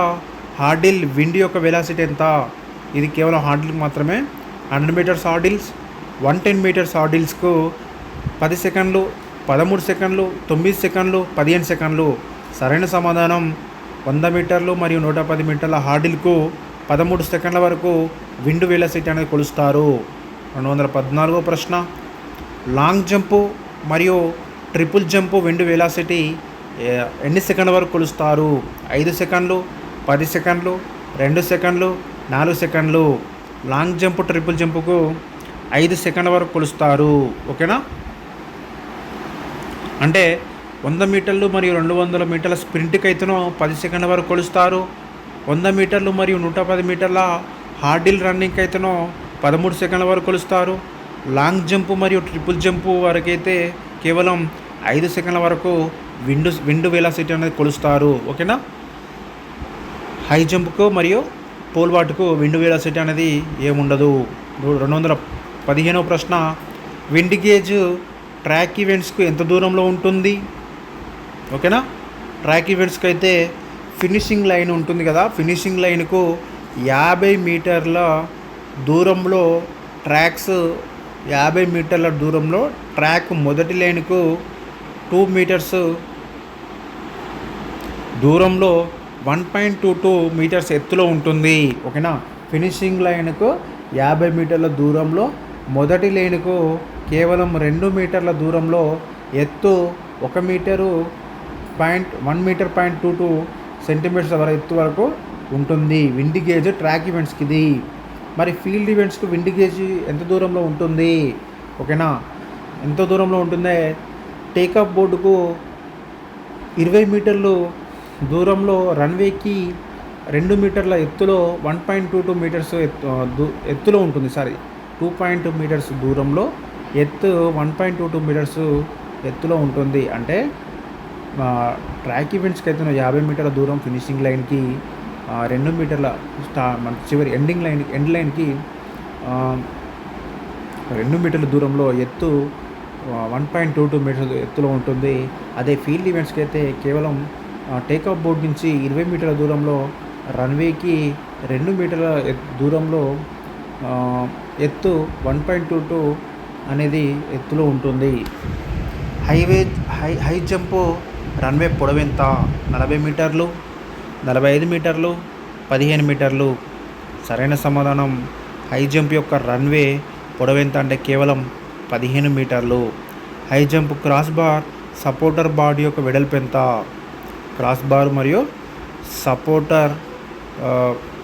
హార్డిల్ విండ్ యొక్క వెలాసిటీ ఎంత? ఇది కేవలం హార్డిల్కి మాత్రమే. 100 మీటర్స్ హార్డిల్స్, 110 మీటర్స్ హార్డిల్స్కు 10 సెకండ్లు, 13 సెకండ్లు, 9 సెకండ్లు, 15 సెకండ్లు. సరైన సమాధానం 100 మీటర్లు మరియు 110 మీటర్ల హార్డిల్కు 13 సెకండ్ల వరకు విండ్ వెలాసిటీ అనేది కొలుస్తారు. 214వ ప్రశ్న, లాంగ్ జంపు మరియు ట్రిపుల్ జంపు విండ్ వెలాసిటీ ఎన్ని సెకండ్ల వరకు కొలుస్తారు? 5 సెకండ్లు, 10 సెకండ్లు, 2 సెకండ్లు, 4 సెకండ్లు. లాంగ్ జంపు ట్రిపుల్ జంపుకు 5 సెకండ్ల వరకు కొలుస్తారు. ఓకేనా, అంటే 100 మీటర్లు మరియు 200 మీటర్ల స్ప్రింట్కి అయితేనో 10 సెకండ్ల వరకు కొలుస్తారు. 100 మీటర్లు మరియు 110 మీటర్ల హార్డిల్ రన్నింగ్కి అయితేనో 13 సెకండ్ల వరకు కొలుస్తారు. లాంగ్ జంప్ మరియు ట్రిపుల్ జంప్ వరకైతే కేవలం 5 సెకండ్ల వరకు విండ్ వెలాసిటీ అనేది కొలుస్తారు. ఓకేనా. హై జంప్కు మరియు పోల్ వాల్ట్కు విండ్ వెలాసిటీ అనేది ఏముండదు. 215వ ప్రశ్న, విండ్ గేజ్ ట్రాక్ ఈవెంట్స్కు ఎంత దూరంలో ఉంటుంది? ఓకేనా. ట్రాక్ ఈవెంట్స్కి అయితే ఫినిషింగ్ లైన్ ఉంటుంది కదా, ఫినిషింగ్ లైన్కు 50 మీటర్ల దూరంలో ట్రాక్స్ 50 మీటర్ల దూరంలో ట్రాక్ మొదటి లైన్కు 2 మీటర్స్ దూరంలో 1.22 మీటర్స్ ఎత్తులో ఉంటుంది. ఓకేనా. ఫినిషింగ్ లైన్కు 50 మీటర్ల దూరంలో మొదటి లైన్కు కేవలం 2 మీటర్ల దూరంలో ఎత్తు 1 మీటరు 1.22 సెంటీమీటర్స్ ఎత్తు వరకు ఉంటుంది. విండ్ గేజ్ ట్రాక్ ఈవెంట్స్కి ఇది. మరి ఫీల్డ్ ఈవెంట్స్కి విండ్ గేజ్ ఎంత దూరంలో ఉంటుంది? ఓకేనా. ఎంత దూరంలో ఉంటుందే, టేకాఫ్ బోర్డుకు 20 మీటర్లు దూరంలో రన్వేకి 2 మీటర్ల ఎత్తులో 1.22 మీటర్స్ ఎత్తులో ఉంటుంది. 2.2 మీటర్స్ దూరంలో ఎత్తు 1.22 మీటర్స్ ఎత్తులో ఉంటుంది. అంటే ట్రాక్ ఈవెంట్స్కి అయితే 50 మీటర్ల దూరం ఫినిషింగ్ లైన్కి, 2 మీటర్ల మన చివరి ఎండ్ లైన్కి 2 మీటర్ల దూరంలో ఎత్తు 1.22 మీటర్స్ ఎత్తులో ఉంటుంది. అదే ఫీల్డ్ ఈవెంట్స్కి అయితే కేవలం టేకాఫ్ బోర్డ్ నుంచి 20 మీటర్ల దూరంలో రన్వేకి 2 మీటర్ల దూరంలో ఎత్తు 1.22 అనేది ఎత్తులో ఉంటుంది. హై జంప్ రన్వే పొడవు ఎంత? 40 మీటర్లు, 45 మీటర్లు, 15 మీటర్లు. సరైన సమాధానం హై జంప్ యొక్క రన్వే పొడవు ఎంత అంటే కేవలం 15 మీటర్లు. High jump cross bar supporter body యొక్క వెడల్పు ఎంత? క్రాస్ బార్ మరియు సపోర్టర్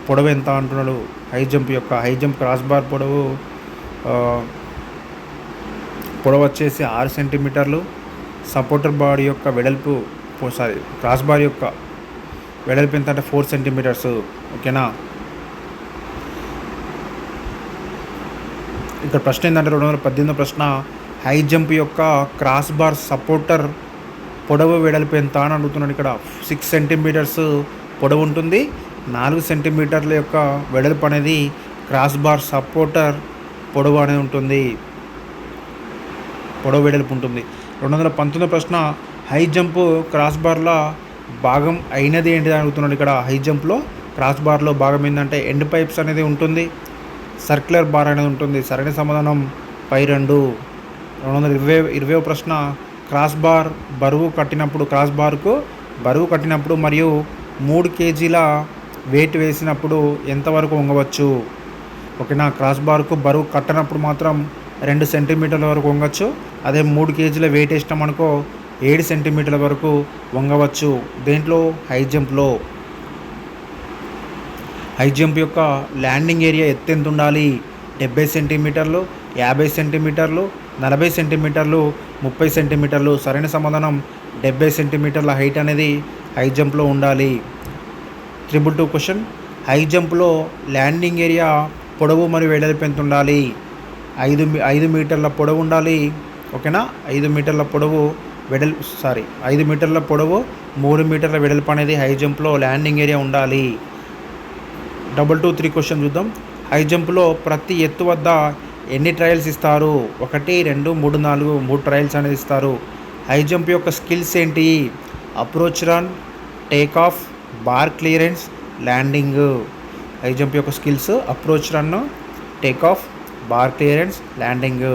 పొడవు ఎంత అంటున్నాడు. హై జంప్ క్రాస్ బార్ పొడవు వచ్చేసి 6 సెంటీమీటర్లు. సపోర్టర్ బాడీ యొక్క వెడల్పు క్రాస్ బార్ యొక్క వెడల్పు ఎంత అంటే 4 సెంటీమీటర్స్. ఓకేనా. ఇక్కడ ప్రశ్న ఏంటంటే 218వ ప్రశ్న, హై జంప్ యొక్క క్రాస్ బార్ సపోర్టర్ పొడవు వెడల్పు ఎంత అని అడుగుతున్నాడు. ఇక్కడ 6 సెంటీమీటర్స్ పొడవు ఉంటుంది. 4 సెంటీమీటర్ల యొక్క వెడల్పు అనేది క్రాస్ బార్ సపోర్టర్ పొడవు అనేది ఉంటుంది, పొడవు వెడల్పు ఉంటుంది. 219వ ప్రశ్న, హై జంప్ క్రాస్ బార్ల భాగం అయినది ఏంటిది అడుగుతున్నాడు. ఇక్కడ హై జంప్లో క్రాస్ బార్లో భాగం ఏంటంటే ఎండ్ పైప్స్ అనేది ఉంటుంది, సర్క్యులర్ బార్ అనేది ఉంటుంది. సరైన సమాధానం పై 2. 220వ ప్రశ్న, క్రాస్ బార్కు బరువు కట్టినప్పుడు మరియు 3 కేజీల వెయిట్ వేసినప్పుడు ఎంతవరకు వంగవచ్చు? ఓకేనా. క్రాస్ బార్కు బరువు కట్టినప్పుడు మాత్రం 2 సెంటీమీటర్ల వరకు వంగవచ్చు. అదే 3 కేజీల వెయిట్ వేసినామనుకో 7 సెంటీమీటర్ల వరకు వంగవచ్చు. దేంట్లో? హై జంప్లో. హై జంప్ యొక్క ల్యాండింగ్ ఏరియా ఎత్తు ఎంత ఉండాలి? 70 సెంటీమీటర్లు, 50 సెంటీమీటర్లు, 40 సెంటీమీటర్లు, 30 సెంటీమీటర్లు. సరైన సమాధానం 70 సెంటీమీటర్ల హైట్ అనేది హై జంప్లో ఉండాలి. 222 క్వశ్చన్, హై జంప్లో ల్యాండింగ్ ఏరియా పొడవు మరియు వెడల్పు ఎంత ఉండాలి? 5 మీటర్ల పొడవు ఉండాలి. ఓకేనా. 5 మీటర్ల పొడవు 5 మీటర్ల పొడవు 3 మీటర్ల వెడల్పు అనేది హై జంప్లో ల్యాండింగ్ ఏరియా ఉండాలి. 223 క్వశ్చన్ చూద్దాం. హై జంప్లో ప్రతి ఎత్తు వద్ద ఎన్ని ట్రయల్స్ ఇస్తారు? 1, 2, 3, 4 3 ట్రయల్స్ అనేది ఇస్తారు. హై జంప్ యొక్క స్కిల్స్ ఏంటి? Approach run, take off, bar clearance, landing. High jump యొక్క skills approach run, take off, bar clearance, landing.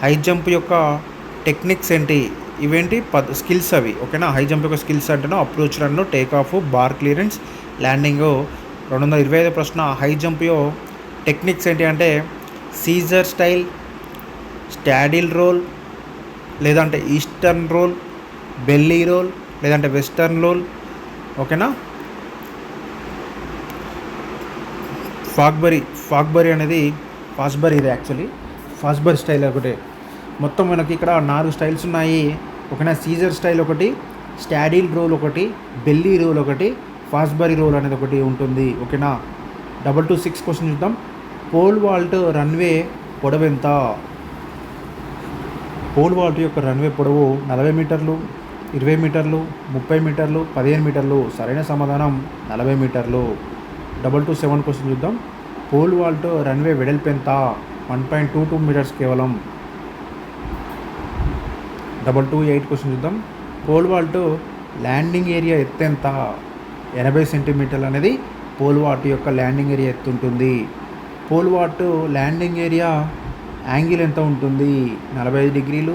High jump యొక్క టెక్నిక్స్ ఏంటి? ఇవేంటి స్కిల్స్ అవి. ఓకేనా. హై జంప్ యొక్క స్కిల్స్ అంటేనో approach run, take off, bar clearance, landing. 225వ ప్రశ్న, హై జంప్ టెక్నిక్స్ ఏంటి అంటే సీజర్ స్టైల్, స్టాడిల్ రోల్, లేదంటే ఈస్టర్న్ రోల్, బెల్లీ రోల్, లేదంటే వెస్టర్న్ రోల్. ఓకేనా. ఫాక్బరీ అనేది ఫాస్బరీ, ఇది యాక్చువల్లీ ఫాస్బరీ స్టైల్ ఒకటే. మొత్తం మనకి ఇక్కడ 4 స్టైల్స్ ఉన్నాయి. ఓకేనా. సీజర్ స్టైల్ ఒకటి, స్టాడిల్ రోల్ ఒకటి, బెల్లీ రోల్ ఒకటి, ఫాస్బరీ రోల్ అనేది ఒకటి ఉంటుంది. ఓకేనా. 226 క్వశ్చన్ చూద్దాం. పోల్ వాల్ట్ రన్వే పొడవెంత? పోల్ వాల్ట్ యొక్క రన్వే పొడవు 40 మీటర్లు, 20 మీటర్లు, 30 మీటర్లు, 15 మీటర్లు. సరైన సమాధానం 40 మీటర్లు. 227 క్వశ్చన్ చూద్దాం. పోల్ వాల్ట్ రన్వే వెడల్పు ఎంత? 1.22 మీటర్స్ కేవలం. 228 క్వశ్చన్ చూద్దాం. పోల్ వాల్ట్ ల్యాండింగ్ ఏరియా ఎత్తు ఎంత? 80 సెంటీమీటర్లు అనేది పోల్ వాల్ట్ యొక్క ల్యాండింగ్ ఏరియా ఎత్తు ఉంటుంది. Pole vault landing area angle ఎంత ఉంటుంది? 45 డిగ్రీలు,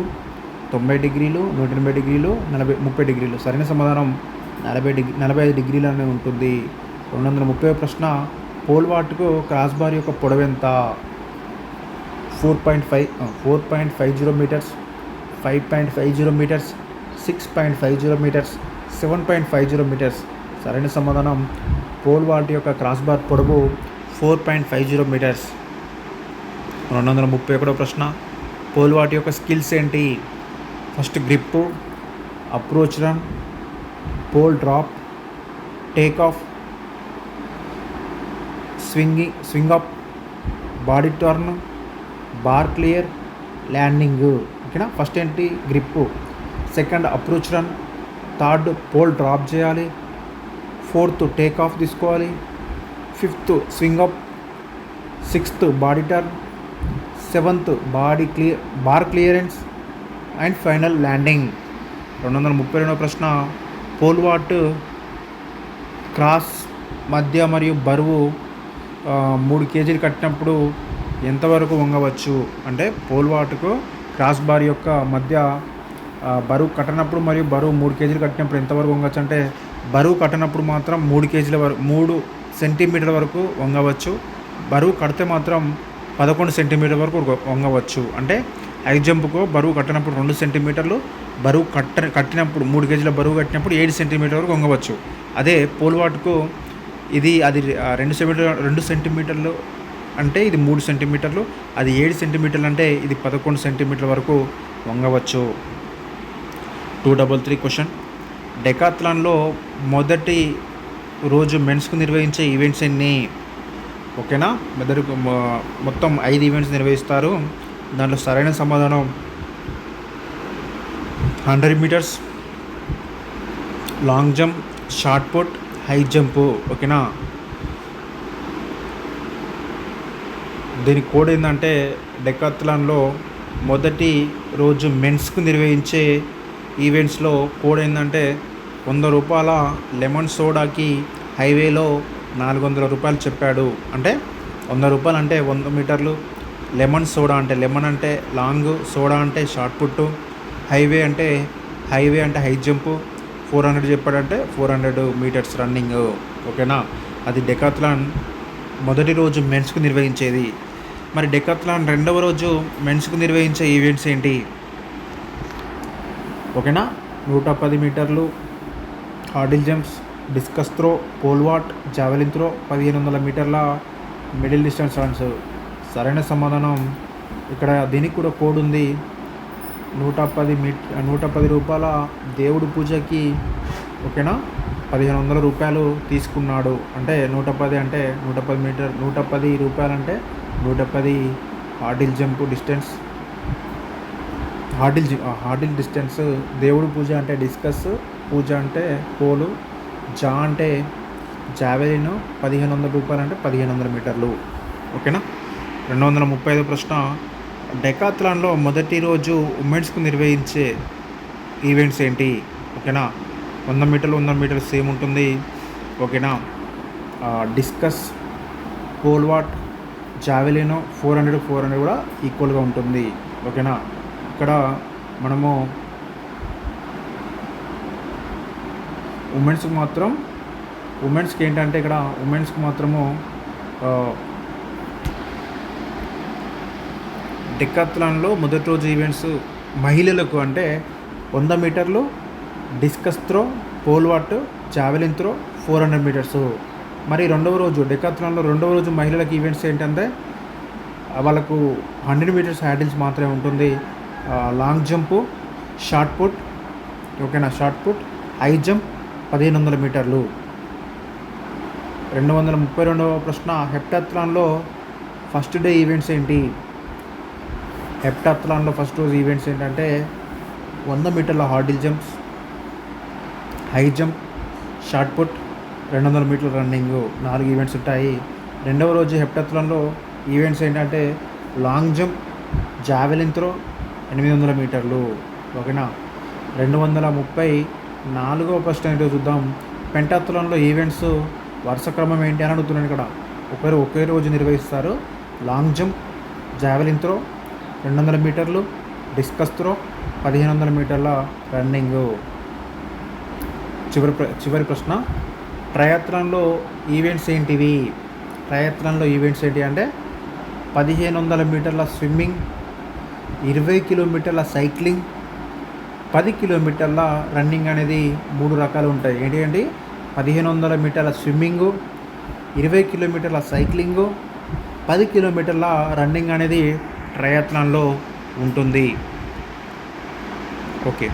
90 డిగ్రీలు, 180 డిగ్రీలు, 30 డిగ్రీలు. సరైన సమాధానం 45 డిగ్రీలు అనేది ఉంటుంది. 230 ప్రశ్న. పోల్ వాల్ట్కు క్రాస్ బార్ యొక్క పొడవు ఎంత? 4.50 మీటర్స్, 5.50 మీటర్స్, 6.50 మీటర్స్, 7.50 మీటర్స్. సరైన సమాధానం పోల్ వాల్ట్ యొక్క క్రాస్ బార్ పొడవు 4.50 మీటర్స్. 231 ప్రశ్న. పోల్ వాల్ట్ యొక్క స్కిల్స్ ఏంటి? First grip, approach run, pole drop, take off, swing up, body turn, bar clear, landing. ఓకేనా. ఫస్ట్ ఏంటి? Grip. Second approach run. Third pole drop చేయాలి. Fourth take off తీసుకోవాలి. Fifth swing up. Sixth body turn. Seventh bar clearance and final landing. 232 ప్రశ్న. Pole Walt cross మధ్య మరియు బరువు 3 కేజీలు కట్టినప్పుడు ఎంతవరకు వంగవచ్చు? అంటే పోల్ వాల్ట్కు క్రాస్ బార్ యొక్క మధ్య బరువు కట్టినప్పుడు మరియు బరువు 3 కేజీలు కట్టినప్పుడు ఎంతవరకు వంగవచ్చు? అంటే బరువు కట్టినప్పుడు మాత్రం 3 సెంటీమీటర్ల వరకు వంగవచ్చు. బరువు కడితే మాత్రం 11 సెంటీమీటర్ల వరకు వంగవచ్చు. అంటే హై జంప్కు బరువు కట్టినప్పుడు 2 సెంటీమీటర్లు, బరువు కట్టినప్పుడు 3 కేజీల బరువు కట్టినప్పుడు 7 సెంటీమీటర్ల వరకు వంగవచ్చు. అదే పోల్ వాల్ట్కు అది 2 సెంటీమీటర్లు అంటే ఇది 3 సెంటీమీటర్లు, అది 7 సెంటీమీటర్లు అంటే ఇది 11 సెంటీమీటర్ల వరకు వంగవచ్చు. 233 క్వశ్చన్. డెకాథ్లాన్లో మొదటి రోజు మెన్స్కు నిర్వహించే ఈవెంట్స్ ఎన్ని? ఓకేనా. మొత్తం 5 ఈవెంట్స్ నిర్వహిస్తారు. దాంట్లో సరైన సమాధానం 100 metres, long jump, shot put, high jump. ఓకేనా. దీని కోడ్ ఏంటంటే డెకాథ్లాన్లో మొదటి రోజు మెన్స్కు నిర్వహించే ఈవెంట్స్లో కోడ్ ఏంటంటే 100 రూపాయల లెమన్ సోడాకి హైవేలో 400 రూపాయలు చెప్పాడు. అంటే 100 రూపాయలు అంటే 100 మీటర్లు, లెమన్ సోడా అంటే లెమన్ అంటే లాంగ్, సోడా అంటే షార్ట్ పుట్, హైవే అంటే హై జంప్, 400 చెప్పాడంటే 400 మీటర్స్ రన్నింగ్. ఓకేనా. అది డెకాథ్లాన్ మొదటి రోజు మెన్స్కు నిర్వహించేది. మరి డెకాథ్లాన్ రెండవ రోజు మెన్స్కు నిర్వహించే ఈవెంట్స్ ఏంటి? ఓకేనా. 110 మీటర్లు, hurdle jumps, discus throw, pole vault, javelin throw, 1500 మీటర్ల మిడిల్ డిస్టెన్స్ రన్స్. సరైన సమాధానం ఇక్కడ దీనికి కూడా కోడ్ ఉంది. 110 రూపాయల దేవుడి పూజకి ఓకేనా 1500 రూపాయలు తీసుకున్నాడు. అంటే 110 అంటే 110 రూపాయలు అంటే 110 hurdle jump distance, hurdle distance. దేవుడి పూజ అంటే డిస్కస్, పూజ అంటే పోలు, అంటే జావెలిన్, 1500 రూపాయలు అంటే 1500 మీటర్లు. ఓకేనా. 235 ప్రశ్న. డెకాథ్లాన్లో మొదటి రోజు ఉమెన్స్కు నిర్వహించే ఈవెంట్స్ ఏంటి? ఓకేనా. 100 మీటర్లు సేమ్ ఉంటుంది. ఓకేనా. డిస్కస్, పోల్ వాల్ట్, జావెలిన్ 400 కూడా ఈక్వల్గా ఉంటుంది. ఓకేనా. ఇక్కడ మనము ఉమెన్స్కి ఏంటంటే ఇక్కడ ఉమెన్స్కి మాత్రము డెకాథ్లాన్లో మొదటి రోజు ఈవెంట్స్ మహిళలకు అంటే 100 మీటర్లు, discus throw, pole vault, javelin throw, 400 metres. మరి డెకాథ్లాన్లో రెండవ రోజు మహిళలకు ఈవెంట్స్ ఏంటంటే వాళ్ళకు 100 మీటర్స్ హ్యాడిల్స్ మాత్రమే ఉంటుంది. లాంగ్ జంపు, షార్ట్ పుట్, ఓకేనా, షార్ట్ పుట్, హై జంప్, 1500 మీటర్లు. 232వ ప్రశ్న. హెప్టాథ్లాన్లో ఫస్ట్ డే ఈవెంట్స్ ఏంటి? హెప్టాథ్లాన్లో ఫస్ట్ రోజు ఈవెంట్స్ ఏంటంటే 100 మీటర్ల hurdle jumps, high jump, shot put, 200 మీటర్ల రన్నింగ్, 4 ఈవెంట్స్ ఉంటాయి. రెండవ రోజు హెప్టాథ్లాన్లో ఈవెంట్స్ ఏంటంటే లాంగ్ జంప్, జావెలిన్ త్రో, 800 మీటర్లు. ఓకేనా. 234వ ప్రశ్న ఏంటో చూద్దాం. పెంటాథ్లాన్లో ఈవెంట్స్ వరుస క్రమం ఏంటి అని అడుగుతున్నాను ఇక్కడ. ఒకే రోజు నిర్వహిస్తారు. లాంగ్ జంప్, జావెలిన్ త్రో, 200 మీటర్లు, డిస్కస్ త్రో, 1500 మీటర్ల రన్నింగ్. చివరి ప్రశ్న, ట్రయాథ్లాన్లో ఈవెంట్స్ ఏంటివి? ట్రయాథ్లాన్లో ఈవెంట్స్ ఏంటి అంటే 1500 మీటర్ల స్విమ్మింగ్, 20 కిలోమీటర్ల సైక్లింగ్, 10 కిలోమీటర్ల రన్నింగ్ అనేది 3 రకాలు ఉంటాయి. ఏంటి అండి? 1500 మీటర్ల స్విమ్మింగు, 20 కిలోమీటర్ల సైక్లింగు, 10 కిలోమీటర్ల రన్నింగ్ అనేది ట్రయాథ్లాన్లో ఉంటుంది. ఓకే.